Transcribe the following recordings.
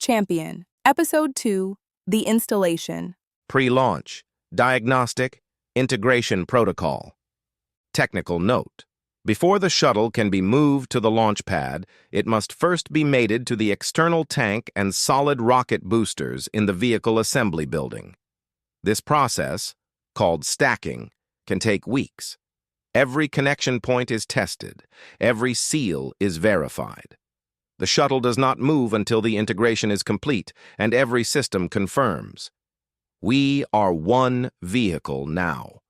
Champion, Episode 2, The Installation. Pre-launch, diagnostic, integration protocol. Technical note. Before the shuttle can be moved to the launch pad, it must first be mated to the external tank and solid rocket boosters in the vehicle assembly building. This process, called stacking, can take weeks. Every connection point is tested. Every seal is verified. The shuttle does not move until the integration is complete and every system confirms. We are one vehicle now.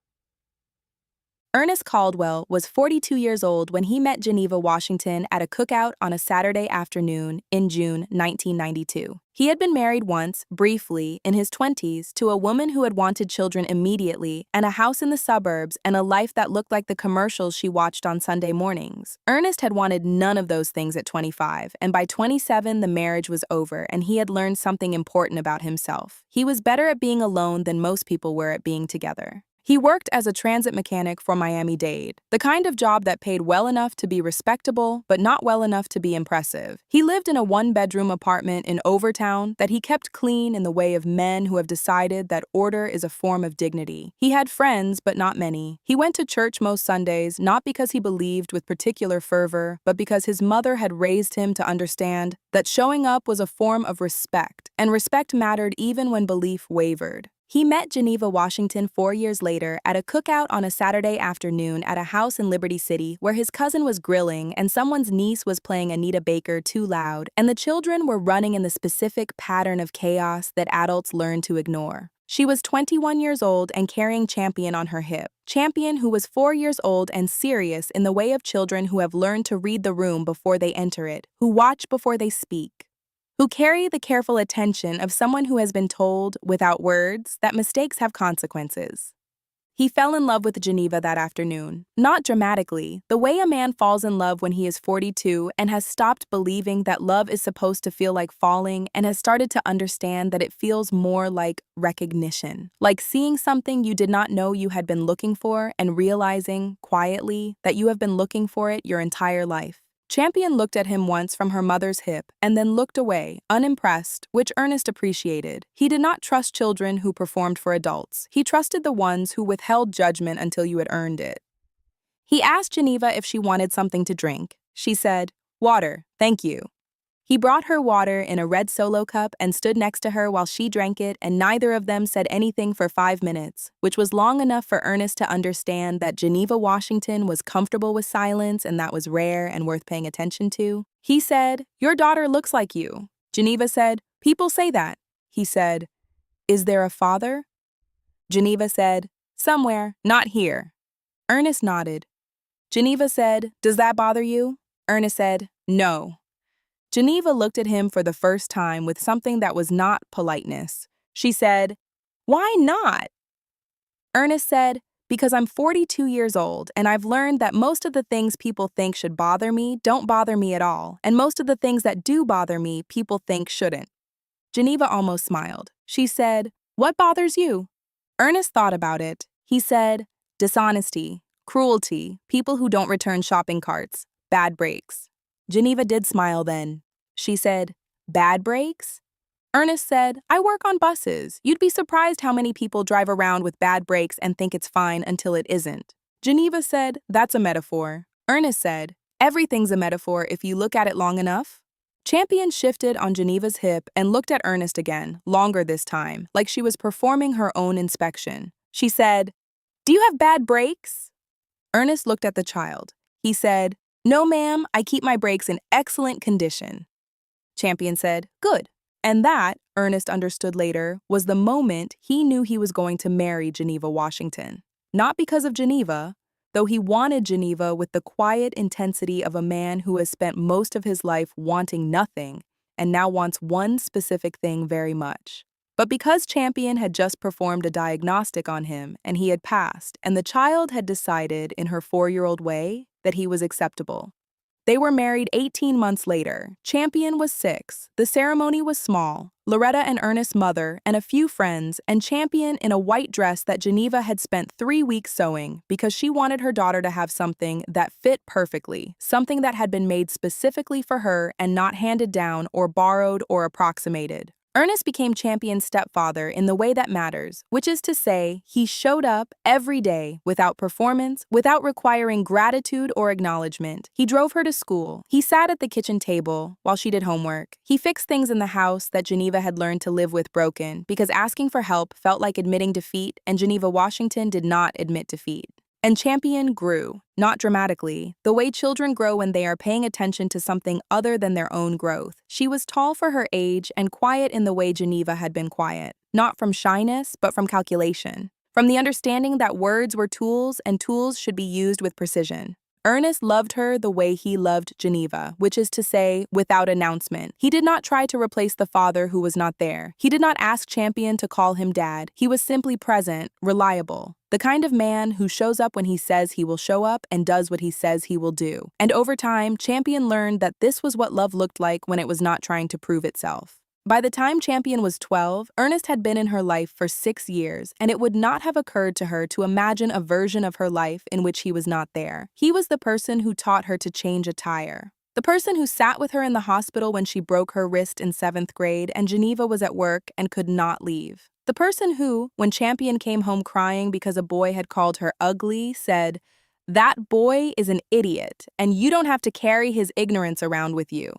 Ernest Caldwell was 42 years old when he met Geneva Washington at a cookout on a Saturday afternoon in June 1992. He had been married once, briefly, in his 20s, to a woman who had wanted children immediately and a house in the suburbs and a life that looked like the commercials she watched on Sunday mornings. Ernest had wanted none of those things at 25, and by 27 the marriage was over and he had learned something important about himself. He was better at being alone than most people were at being together. He worked as a transit mechanic for Miami-Dade, the kind of job that paid well enough to be respectable, but not well enough to be impressive. He lived in a one-bedroom apartment in Overtown that he kept clean in the way of men who have decided that order is a form of dignity. He had friends, but not many. He went to church most Sundays, not because he believed with particular fervor, but because his mother had raised him to understand that showing up was a form of respect, and respect mattered even when belief wavered. He met Geneva Washington 4 years later at a cookout on a Saturday afternoon at a house in Liberty City where his cousin was grilling and someone's niece was playing Anita Baker too loud, and the children were running in the specific pattern of chaos that adults learn to ignore. She was 21 years old and carrying Champion on her hip. Champion, who was 4 years old and serious in the way of children who have learned to read the room before they enter it, who watch before they speak, who carry the careful attention of someone who has been told, without words, that mistakes have consequences. He fell in love with Geneva that afternoon, not dramatically, the way a man falls in love when he is 42 and has stopped believing that love is supposed to feel like falling and has started to understand that it feels more like recognition, like seeing something you did not know you had been looking for and realizing, quietly, that you have been looking for it your entire life. Champion looked at him once from her mother's hip and then looked away, unimpressed, which Ernest appreciated. He did not trust children who performed for adults. He trusted the ones who withheld judgment until you had earned it. He asked Geneva if she wanted something to drink. She said, "Water, thank you." He brought her water in a red Solo cup and stood next to her while she drank it, and neither of them said anything for 5 minutes, which was long enough for Ernest to understand that Geneva Washington was comfortable with silence and that was rare and worth paying attention to. He said, "Your daughter looks like you." Geneva said, "People say that." He said, "Is there a father?" Geneva said, "Somewhere, not here." Ernest nodded. Geneva said, "Does that bother you?" Ernest said, "No." Geneva looked at him for the first time with something that was not politeness. She said, "Why not?" Ernest said, "Because I'm 42 years old, and I've learned that most of the things people think should bother me don't bother me at all, and most of the things that do bother me, people think shouldn't." Geneva almost smiled. She said, "What bothers you?" Ernest thought about it. He said, "Dishonesty, cruelty, people who don't return shopping carts, bad breaks." Geneva did smile then. She said, "Bad breaks?" Ernest said, "I work on buses. You'd be surprised how many people drive around with bad breaks and think it's fine until it isn't." Geneva said, "That's a metaphor." Ernest said, "Everything's a metaphor if you look at it long enough." Champion shifted on Geneva's hip and looked at Ernest again, longer this time, like she was performing her own inspection. She said, "Do you have bad breaks?" Ernest looked at the child. He said, "No, ma'am, I keep my brakes in excellent condition." Champion said, "Good." And that, Ernest understood later, was the moment he knew he was going to marry Geneva Washington. Not because of Geneva, though he wanted Geneva with the quiet intensity of a man who has spent most of his life wanting nothing and now wants one specific thing very much. But because Champion had just performed a diagnostic on him and he had passed, and the child had decided in her 4-year-old way that he was acceptable. They were married 18 months later. Champion was 6. The ceremony was small. Loretta and Ernest's mother and a few friends, and Champion in a white dress that Geneva had spent 3 weeks sewing because she wanted her daughter to have something that fit perfectly, something that had been made specifically for her and not handed down or borrowed or approximated. Ernest became Champion's stepfather in the way that matters, which is to say, he showed up every day without performance, without requiring gratitude or acknowledgement. He drove her to school. He sat at the kitchen table while she did homework. He fixed things in the house that Geneva had learned to live with broken because asking for help felt like admitting defeat, and Geneva Washington did not admit defeat. And Champion grew, not dramatically, the way children grow when they are paying attention to something other than their own growth. She was tall for her age and quiet in the way Geneva had been quiet, not from shyness, but from calculation, from the understanding that words were tools and tools should be used with precision. Ernest loved her the way he loved Geneva, which is to say, without announcement. He did not try to replace the father who was not there. He did not ask Champion to call him dad. He was simply present, reliable. The kind of man who shows up when he says he will show up and does what he says he will do. And over time, Champion learned that this was what love looked like when it was not trying to prove itself. By the time Champion was 12, Ernest had been in her life for 6 years, and it would not have occurred to her to imagine a version of her life in which he was not there. He was the person who taught her to change a tire. The person who sat with her in the hospital when she broke her wrist in 7th grade and Geneva was at work and could not leave. The person who, when Champion came home crying because a boy had called her ugly, said, "That boy is an idiot, and you don't have to carry his ignorance around with you."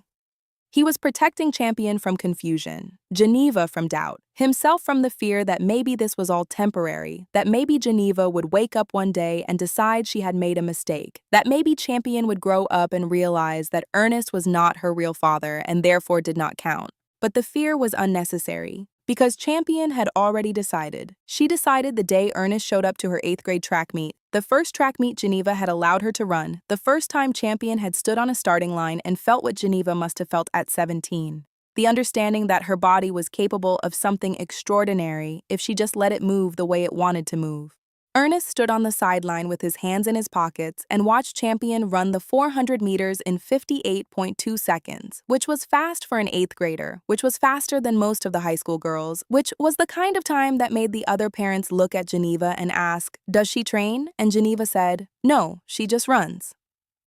He was protecting Champion from confusion, Geneva from doubt, himself from the fear that maybe this was all temporary, that maybe Geneva would wake up one day and decide she had made a mistake, that maybe Champion would grow up and realize that Ernest was not her real father and therefore did not count. But the fear was unnecessary, because Champion had already decided. She decided the day Ernest showed up to her 8th grade track meet, the first track meet Geneva had allowed her to run, the first time Champion had stood on a starting line and felt what Geneva must have felt at 17. The understanding that her body was capable of something extraordinary if she just let it move the way it wanted to move. Ernest stood on the sideline with his hands in his pockets and watched Champion run the 400 meters in 58.2 seconds, which was fast for an 8th grader, which was faster than most of the high school girls, which was the kind of time that made the other parents look at Geneva and ask, "Does she train?" And Geneva said, "No, she just runs."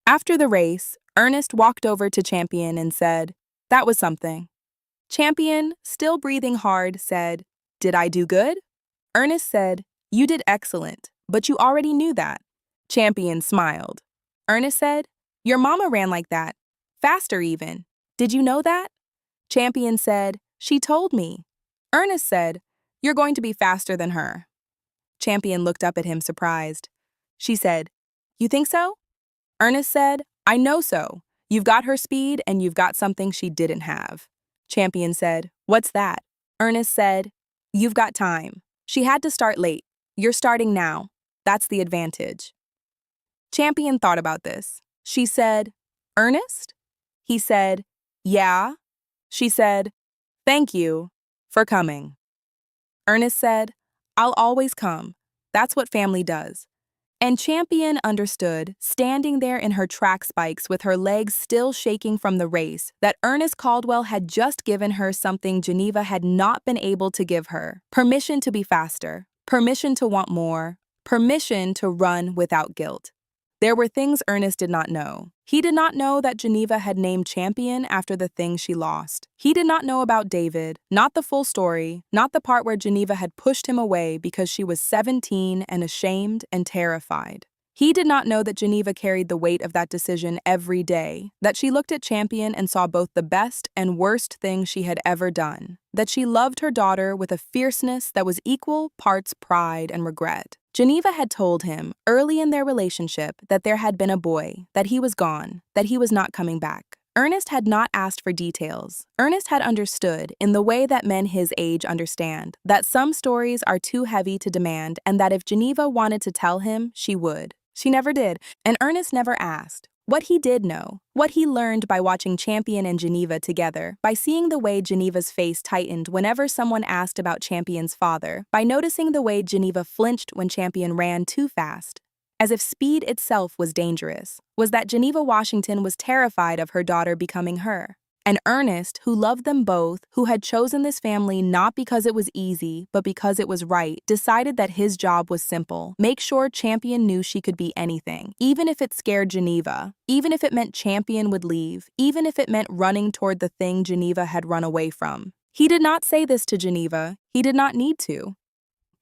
After the race, Ernest walked over to Champion and said, "That was something." Champion, still breathing hard, said, "Did I do good?" Ernest said, "You did excellent, but you already knew that." Champion smiled. Ernest said, "Your mama ran like that. Faster even. Did you know that?" Champion said, "She told me." Ernest said, "You're going to be faster than her." Champion looked up at him surprised. She said, "You think so?" Ernest said, "I know so. You've got her speed and you've got something she didn't have." Champion said, "What's that?" Ernest said, "You've got time. She had to start late. You're starting now. That's the advantage." Champion thought about this. She said, "Ernest?" He said, "Yeah." She said, "Thank you for coming." Ernest said, "I'll always come. That's what family does." And Champion understood, standing there in her track spikes with her legs still shaking from the race, that Ernest Caldwell had just given her something Geneva had not been able to give her: permission to be faster, permission to want more, permission to run without guilt. There were things Ernest did not know. He did not know that Geneva had named Champion after the thing she lost. He did not know about David, not the full story, not the part where Geneva had pushed him away because she was 17 and ashamed and terrified. He did not know that Geneva carried the weight of that decision every day, that she looked at Champion and saw both the best and worst thing she had ever done, that she loved her daughter with a fierceness that was equal parts pride and regret. Geneva had told him, early in their relationship, that there had been a boy, that he was gone, that he was not coming back. Ernest had not asked for details. Ernest had understood, in the way that men his age understand, that some stories are too heavy to demand and that if Geneva wanted to tell him, she would. She never did, and Ernest never asked. What he did know, what he learned by watching Champion and Geneva together, by seeing the way Geneva's face tightened whenever someone asked about Champion's father, by noticing the way Geneva flinched when Champion ran too fast. as if speed itself was dangerous, was that Geneva Washington was terrified of her daughter becoming her. And Ernest, who loved them both, who had chosen this family not because it was easy, but because it was right, decided that his job was simple. Make sure Champion knew she could be anything, even if it scared Geneva, even if it meant Champion would leave, even if it meant running toward the thing Geneva had run away from. He did not say this to Geneva. He did not need to.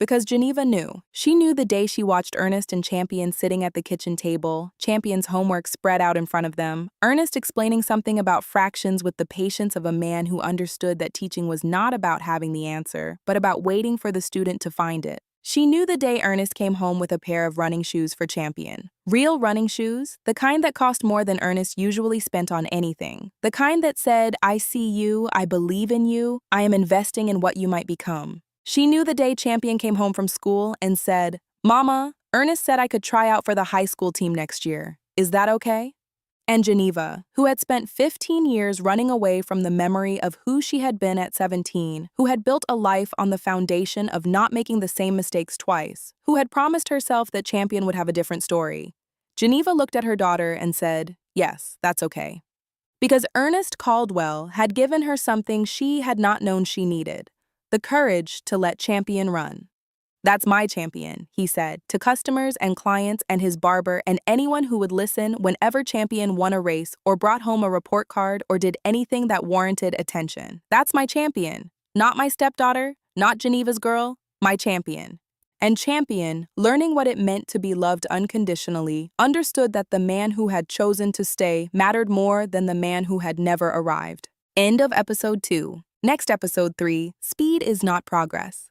Because Geneva knew. She knew the day she watched Ernest and Champion sitting at the kitchen table, Champion's homework spread out in front of them, Ernest explaining something about fractions with the patience of a man who understood that teaching was not about having the answer, but about waiting for the student to find it. She knew the day Ernest came home with a pair of running shoes for Champion. Real running shoes, the kind that cost more than Ernest usually spent on anything. The kind that said, "I see you, I believe in you, I am investing in what you might become." She knew the day Champion came home from school and said, "Mama, Ernest said I could try out for the high school team next year. Is that okay?" And Geneva, who had spent 15 years running away from the memory of who she had been at 17, who had built a life on the foundation of not making the same mistakes twice, who had promised herself that Champion would have a different story. Geneva looked at her daughter and said, "Yes, that's okay." Because Ernest Caldwell had given her something she had not known she needed. The courage to let Champion run. "That's my champion," he said, to customers and clients and his barber and anyone who would listen whenever Champion won a race or brought home a report card or did anything that warranted attention. "That's my champion. Not my stepdaughter, not Geneva's girl, my champion." And Champion, learning what it meant to be loved unconditionally, understood that the man who had chosen to stay mattered more than the man who had never arrived. End of episode 2. Next episode 3, Speed is Not Progress.